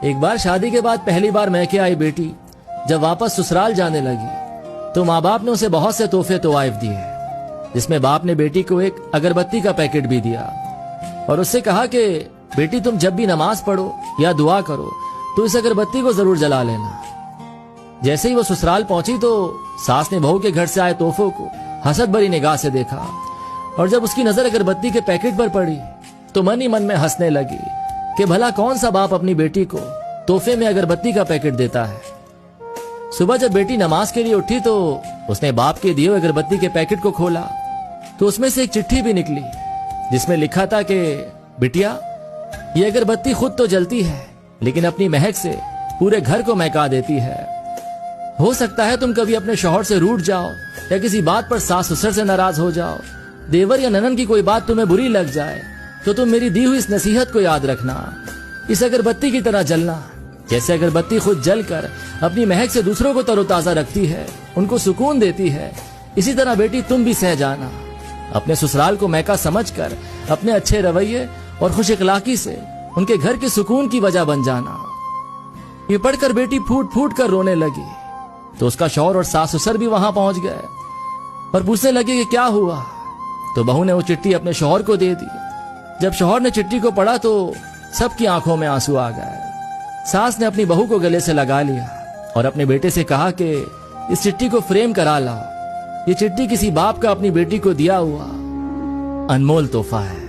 एक बार शादी के बाद पहली बार मैके आई बेटी जब वापस ससुराल जाने लगी तो माँ बाप ने उसे बहुत से तोहफे तोवाइफ दिए, जिसमें बाप ने बेटी को एक अगरबत्ती का पैकेट भी दिया और उससे कहा कि बेटी तुम जब भी नमाज पढ़ो या दुआ करो तो इस अगरबत्ती को जरूर जला लेना। जैसे ही वो ससुराल पहुंची तो सास ने बहू के घर से आए तोहफों को हसद भरी निगाह से देखा और जब उसकी नजर अगरबत्ती के पैकेट पर पड़ी तो मन ही मन में हंसने लगी कि भला कौन सा बाप अपनी बेटी को तोहफे में अगरबत्ती का पैकेट देता है। सुबह जब बेटी नमाज के लिए उठी तो उसने बाप के दिए हुए अगरबत्ती के पैकेट को खोला तो उसमें से एक चिट्ठी भी निकली जिसमें लिखा था कि बिटिया, ये अगरबत्ती खुद तो जलती है लेकिन अपनी महक से पूरे घर को महका देती है। हो सकता है तुम कभी अपने शौहर से रूठ जाओ या किसी बात पर सास ससुर से नाराज हो जाओ, देवर या ननन की कोई बात तुम्हें बुरी लग जाए तो तुम मेरी दी हुई इस नसीहत को याद रखना, इस अगरबत्ती की तरह जलना। जैसे अगरबत्ती खुद जलकर अपनी महक से दूसरों को तरोताजा रखती है, उनको सुकून देती है, इसी तरह बेटी तुम भी सह जाना। अपने ससुराल को महका समझकर अपने अच्छे रवैये और खुश इखलाकी से उनके घर के सुकून की वजह बन जाना। ये पढ़कर बेटी फूट फूट कर रोने लगी तो उसका शौहर और सास ससुर भी वहां पहुंच गए और पूछने लगे कि क्या हुआ। तो बहू ने वो चिट्ठी अपने शौहर को दे दी। जब शौहर ने चिट्ठी को पढ़ा तो सबकी आंखों में आंसू आ गए। सास ने अपनी बहू को गले से लगा लिया और अपने बेटे से कहा कि इस चिट्ठी को फ्रेम करा लाओ। ये चिट्ठी किसी बाप का अपनी बेटी को दिया हुआ अनमोल तोहफा है।